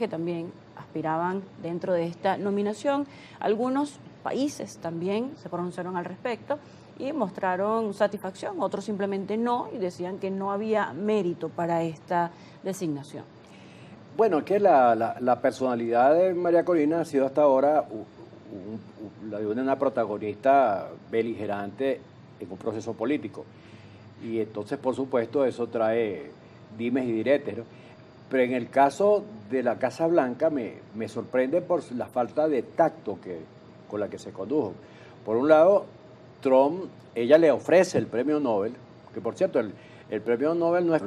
que también aspiraban dentro de esta nominación. Algunos países también se pronunciaron al respecto y mostraron satisfacción, otros simplemente no, y decían que no había mérito para esta designación. Bueno, es que la personalidad de María Corina ha sido hasta ahora la de una protagonista beligerante en un proceso político. Y entonces, por supuesto, eso trae dimes y diretes, ¿no? Pero en el caso de la Casa Blanca me sorprende por la falta de tacto con la que se condujo. Por un lado, Trump, ella le ofrece el premio Nobel, que por cierto, el premio Nobel no es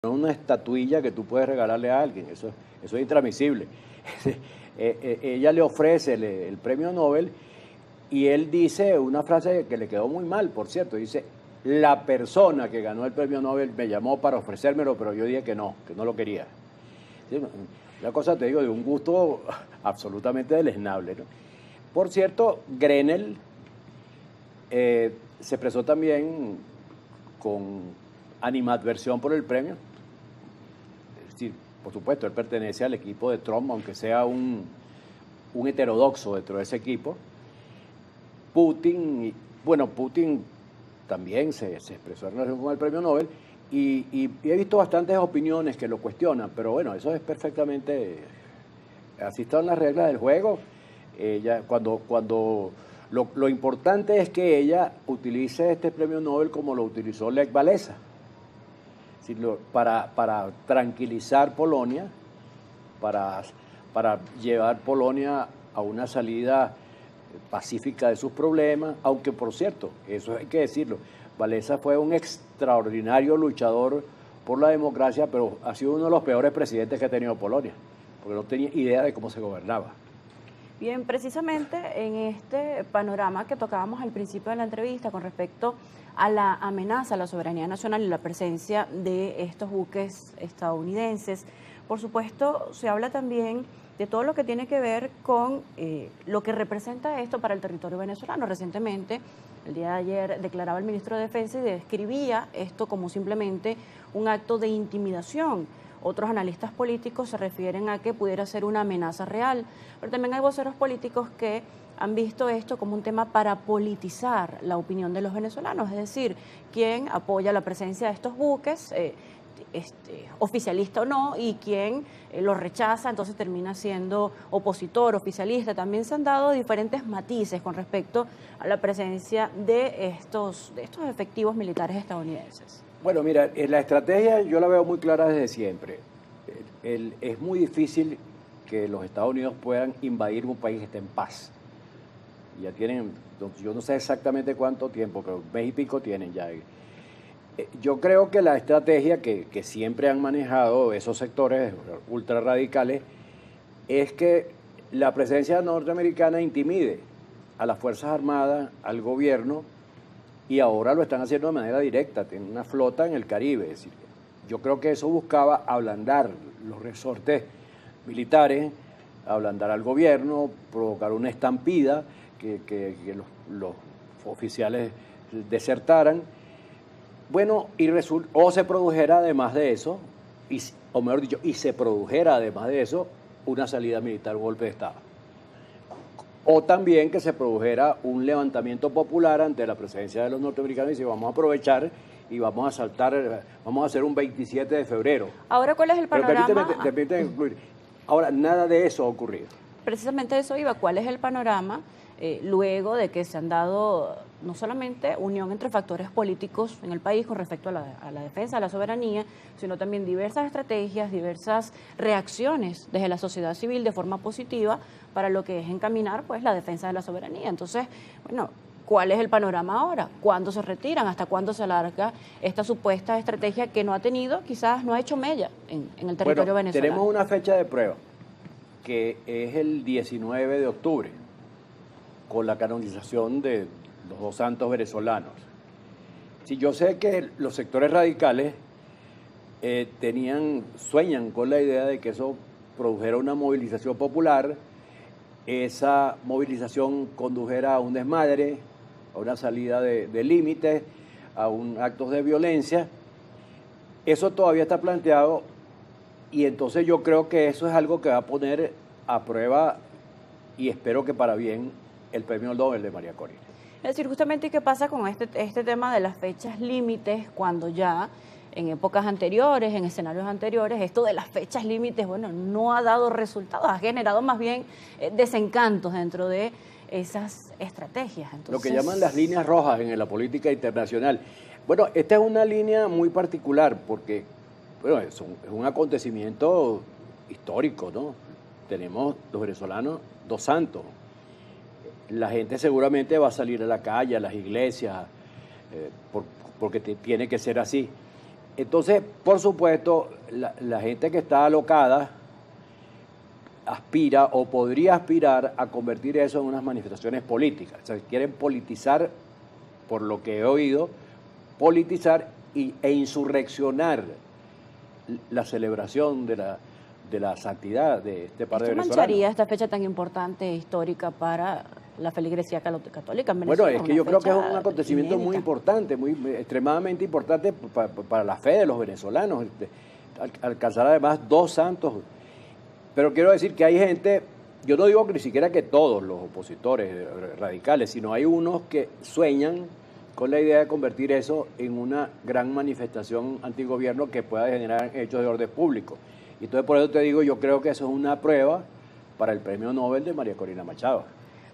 una estatuilla que tú puedes regalarle a alguien, eso es intransmisible. Ella le ofrece el premio Nobel y él dice una frase que le quedó muy mal, por cierto, dice: la persona que ganó el premio Nobel me llamó para ofrecérmelo, pero yo dije que no lo quería. ¿Sí? Una cosa, te digo, de un gusto absolutamente deleznable, ¿no? Por cierto, Grenell se expresó también con animadversión por el premio. Es decir, por supuesto, él pertenece al equipo de Trump, aunque sea un heterodoxo dentro de ese equipo. Putin también se expresó en relación con el premio Nobel y he visto bastantes opiniones que lo cuestionan, pero bueno, eso es perfectamente, así están las reglas del juego. Ella, cuando lo importante es que ella utilice este premio Nobel como lo utilizó Lech Walesa, para tranquilizar Polonia, para llevar Polonia a una salida pacífica de sus problemas, aunque por cierto, eso hay que decirlo, Walesa fue un extraordinario luchador por la democracia, pero ha sido uno de los peores presidentes que ha tenido Polonia, porque no tenía idea de cómo se gobernaba. Bien, precisamente en este panorama que tocábamos al principio de la entrevista con respecto a la amenaza a la soberanía nacional y la presencia de estos buques estadounidenses, por supuesto se habla también de todo lo que tiene que ver con lo que representa esto para el territorio venezolano. Recientemente, el día de ayer, declaraba el ministro de Defensa y describía esto como simplemente un acto de intimidación. Otros analistas políticos se refieren a que pudiera ser una amenaza real, pero también hay voceros políticos que han visto esto como un tema para politizar la opinión de los venezolanos, es decir, quién apoya la presencia de estos buques, oficialista o no, y quien lo rechaza, entonces termina siendo opositor, oficialista. También se han dado diferentes matices con respecto a la presencia de estos efectivos militares estadounidenses. Bueno, mira, la estrategia yo la veo muy clara desde siempre. Es muy difícil que los Estados Unidos puedan invadir un país que esté en paz. Ya tienen, yo no sé exactamente cuánto tiempo, pero un mes y pico tienen ya. Yo creo que la estrategia que siempre han manejado esos sectores ultra radicales es que la presencia norteamericana intimide a las Fuerzas Armadas, al gobierno, y ahora lo están haciendo de manera directa, tienen una flota en el Caribe. Es decir, yo creo que eso buscaba ablandar los resortes militares, ablandar al gobierno, provocar una estampida, que los oficiales desertaran. Bueno, o se produjera además de eso, o mejor dicho, se produjera además de eso una salida militar, un golpe de Estado. O también que se produjera un levantamiento popular ante la presencia de los norteamericanos y si vamos a aprovechar y vamos a saltar, vamos a hacer un 27 de febrero. Ahora, ¿cuál es el panorama? Pero permíteme concluir. Ahora, nada de eso ha ocurrido. Precisamente eso iba. ¿Cuál es el panorama luego de que se han dado no solamente unión entre factores políticos en el país con respecto a la defensa de la soberanía, sino también diversas estrategias, diversas reacciones desde la sociedad civil de forma positiva para lo que es encaminar pues la defensa de la soberanía? Entonces, bueno, ¿cuál es el panorama ahora? ¿Cuándo se retiran? ¿Hasta cuándo se alarga esta supuesta estrategia que no ha tenido, quizás no ha hecho mella en el territorio venezolano? Tenemos una fecha de prueba, que es el 19 de octubre, con la canonización de los dos santos venezolanos. Si yo sé que los sectores radicales sueñan con la idea de que eso produjera una movilización popular, esa movilización condujera a un desmadre, a una salida de límites, a actos de violencia. Eso todavía está planteado Y entonces yo creo que eso es algo que va a poner a prueba, y espero que para bien, el premio Nobel de María Corina. Es decir, justamente qué pasa con este tema de las fechas límites, cuando ya en épocas anteriores, en escenarios anteriores, esto de las fechas límites, bueno, no ha dado resultados, ha generado más bien desencantos dentro de esas estrategias. Entonces, lo que llaman las líneas rojas en la política internacional. Bueno, esta es una línea muy particular porque, bueno, es un acontecimiento histórico, ¿no? Tenemos los venezolanos dos santos. La gente seguramente va a salir a la calle, a las iglesias, porque tiene que ser así. Entonces, por supuesto, la gente que está alocada aspira o podría aspirar a convertir eso en unas manifestaciones políticas. O sea, quieren politizar, por lo que he oído, politizar e insurreccionar la celebración de la santidad de este par de venezolanos. ¿Qué mancharía esta fecha tan importante e histórica para la feligresía católica en Venezuela? Bueno, es que yo creo que es un acontecimiento inédita, muy importante, extremadamente importante para la fe de los venezolanos. Alcanzar además dos santos. Pero quiero decir que hay gente, yo no digo ni siquiera que todos los opositores radicales, sino hay unos que sueñan con la idea de convertir eso en una gran manifestación antigobierno que pueda generar hechos de orden público. Y entonces por eso te digo, yo creo que eso es una prueba para el premio Nobel de María Corina Machado.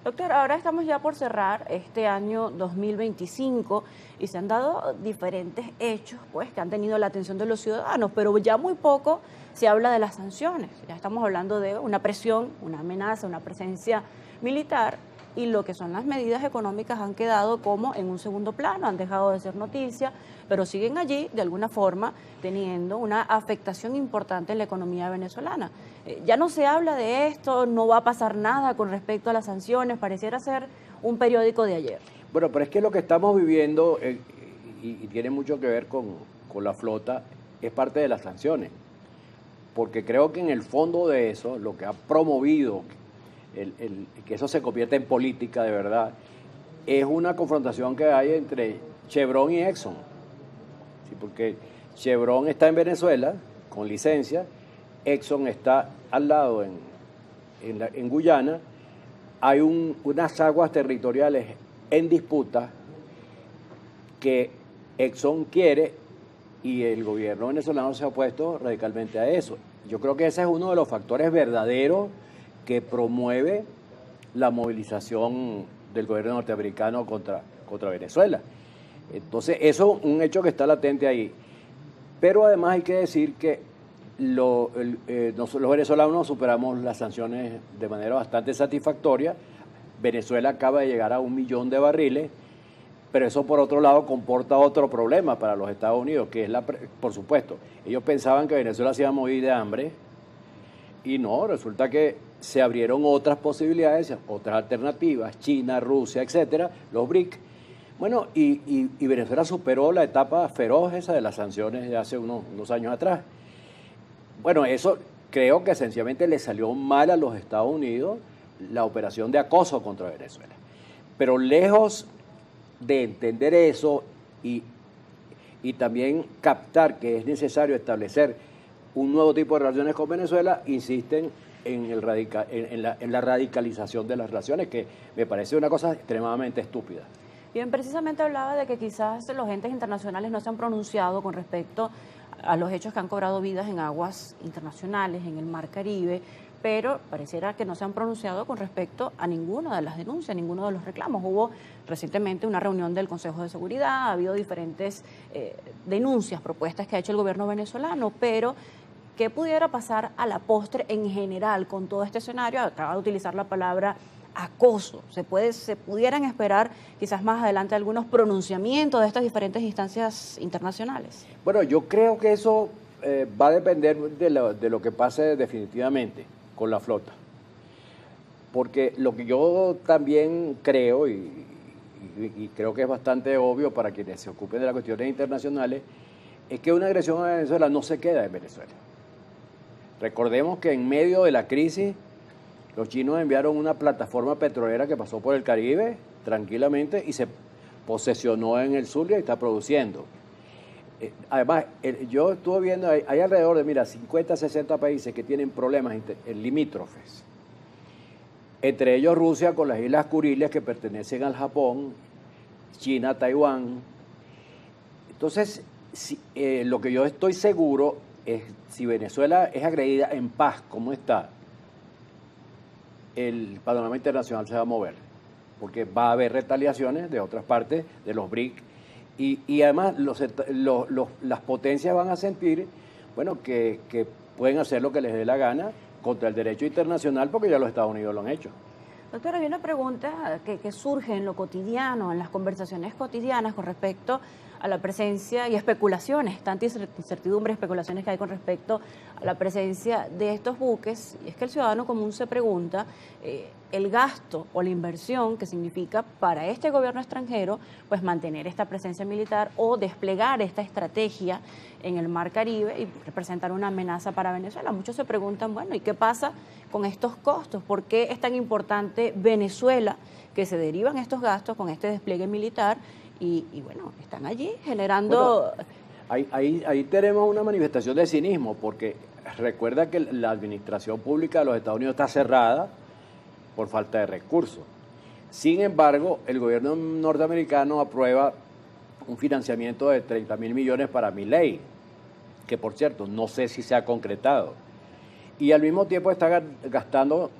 Doctor, ahora estamos ya por cerrar este año 2025 y se han dado diferentes hechos pues, que han tenido la atención de los ciudadanos, pero ya muy poco se habla de las sanciones. Ya estamos hablando de una presión, una amenaza, una presencia militar, y lo que son las medidas económicas han quedado como en un segundo plano, han dejado de ser noticia, pero siguen allí de alguna forma teniendo una afectación importante en la economía venezolana. Ya no se habla de esto, no va a pasar nada con respecto a las sanciones, pareciera ser un periódico de ayer. Bueno, pero es que lo que estamos viviendo, y tiene mucho que ver con la flota, es parte de las sanciones, porque creo que en el fondo de eso, lo que ha promovido que eso se convierta en política de verdad, es una confrontación que hay entre Chevron y Exxon. ¿Sí? Porque Chevron está en Venezuela con licencia, Exxon está al lado en Guyana, hay unas aguas territoriales en disputa que Exxon quiere y el gobierno venezolano se ha opuesto radicalmente a eso. Yo creo que ese es uno de los factores verdaderos que promueve la movilización del gobierno norteamericano contra Venezuela. Entonces, eso es un hecho que está latente ahí. Pero además hay que decir que los venezolanos superamos las sanciones de manera bastante satisfactoria. Venezuela acaba de llegar a 1 millón de barriles, pero eso por otro lado comporta otro problema para los Estados Unidos, que es por supuesto, ellos pensaban que Venezuela se iba a morir de hambre, y no, resulta que se abrieron otras posibilidades, otras alternativas, China, Rusia, etcétera, los BRIC. Bueno, y Venezuela superó la etapa feroz esa de las sanciones de hace unos años atrás. Bueno, eso creo que sencillamente le salió mal a los Estados Unidos la operación de acoso contra Venezuela. Pero lejos de entender eso y también captar que es necesario establecer un nuevo tipo de relaciones con Venezuela, insisten en la radicalización de las relaciones, que me parece una cosa extremadamente estúpida. Bien, precisamente hablaba de que quizás los entes internacionales no se han pronunciado con respecto a los hechos que han cobrado vidas en aguas internacionales, en el Mar Caribe, pero pareciera que no se han pronunciado con respecto a ninguna de las denuncias, ninguno de los reclamos. Hubo recientemente una reunión del Consejo de Seguridad, ha habido diferentes denuncias, propuestas que ha hecho el gobierno venezolano, pero ¿qué pudiera pasar a la postre en general con todo este escenario? Acaba de utilizar la palabra acoso. Se pudieran esperar quizás más adelante algunos pronunciamientos de estas diferentes instancias internacionales. Bueno, yo creo que eso va a depender de lo que pase definitivamente con la flota. Porque lo que yo también creo, y creo que es bastante obvio para quienes se ocupen de las cuestiones internacionales, es que una agresión a Venezuela no se queda en Venezuela. Recordemos que en medio de la crisis, los chinos enviaron una plataforma petrolera que pasó por el Caribe tranquilamente y se posesionó en el sur y está produciendo. Además, yo estuve viendo, hay alrededor de, mira, 50, 60 países que tienen problemas limítrofes. Entre ellos Rusia con las Islas Kuriles que pertenecen al Japón, China, Taiwán. Entonces, lo que yo estoy seguro es, si Venezuela es agredida en paz, como está, el panorama internacional se va a mover, porque va a haber retaliaciones de otras partes, de los BRIC, y además las potencias van a sentir, bueno, que pueden hacer lo que les dé la gana contra el derecho internacional, porque ya los Estados Unidos lo han hecho. Doctora, hay una pregunta que surge en lo cotidiano, en las conversaciones cotidianas con respecto a la presencia y especulaciones, tanta incertidumbre, especulaciones que hay con respecto a la presencia de estos buques, y es que el ciudadano común se pregunta el gasto o la inversión que significa para este gobierno extranjero pues mantener esta presencia militar o desplegar esta estrategia en el Mar Caribe y representar una amenaza para Venezuela. Muchos se preguntan, bueno, ¿y qué pasa con estos costos? ¿Por qué es tan importante Venezuela que se derivan estos gastos con este despliegue militar? Y bueno, están allí generando... Bueno, ahí tenemos una manifestación de cinismo, porque recuerda que la administración pública de los Estados Unidos está cerrada por falta de recursos. Sin embargo, el gobierno norteamericano aprueba un financiamiento de 30.000 millones para Milei, que por cierto, no sé si se ha concretado. Y al mismo tiempo está gastando,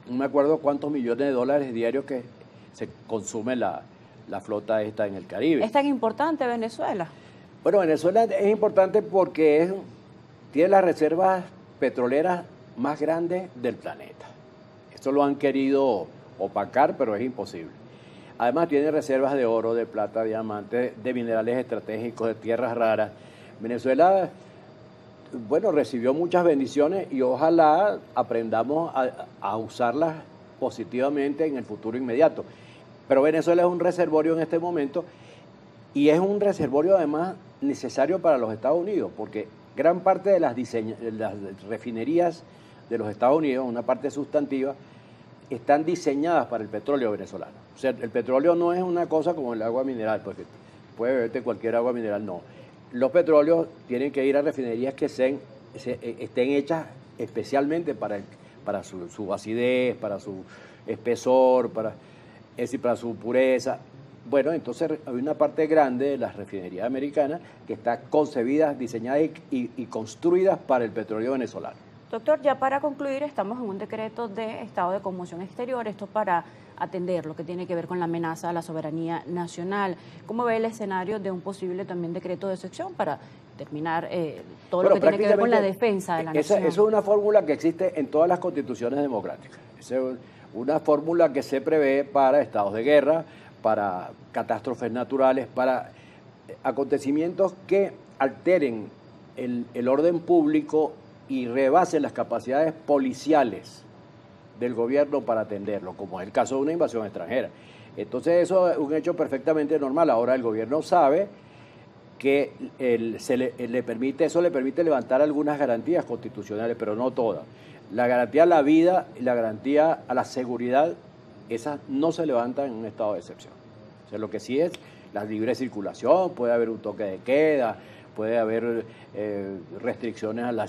no me acuerdo cuántos millones de dólares diarios que se consume la flota esta en el Caribe. ¿Es tan importante Venezuela? Bueno, Venezuela es importante porque tiene las reservas petroleras más grandes del planeta. Esto lo han querido opacar, pero es imposible. Además tiene reservas de oro, de plata, de diamantes, de minerales estratégicos, de tierras raras. Venezuela, bueno, recibió muchas bendiciones y ojalá aprendamos a usarlas positivamente en el futuro inmediato. Pero Venezuela es un reservorio en este momento y es un reservorio además necesario para los Estados Unidos, porque gran parte de las refinerías de los Estados Unidos, una parte sustantiva, están diseñadas para el petróleo venezolano. O sea, el petróleo no es una cosa como el agua mineral, porque puede beberte cualquier agua mineral, no. Los petróleos tienen que ir a refinerías que estén hechas especialmente para su acidez, para su espesor, para su pureza. Bueno, entonces hay una parte grande de las refinerías americanas que está concebidas, diseñadas y construidas para el petróleo venezolano. Doctor, ya para concluir, estamos en un decreto de estado de conmoción exterior, esto para atender lo que tiene que ver con la amenaza a la soberanía nacional. ¿Cómo ve el escenario de un posible también decreto de excepción para terminar todo lo que tiene que ver con la defensa de la nación? Esa es una fórmula que existe en todas las constituciones democráticas. Esa es una fórmula que se prevé para estados de guerra, para catástrofes naturales, para acontecimientos que alteren el orden público y rebasen las capacidades policiales del gobierno para atenderlo, como es el caso de una invasión extranjera. Entonces eso es un hecho perfectamente normal. Ahora el gobierno sabe que eso le permite levantar algunas garantías constitucionales, pero no todas. La garantía a la vida y la garantía a la seguridad, esas no se levantan en un estado de excepción. O sea, lo que sí es la libre circulación, puede haber un toque de queda, puede haber restricciones a la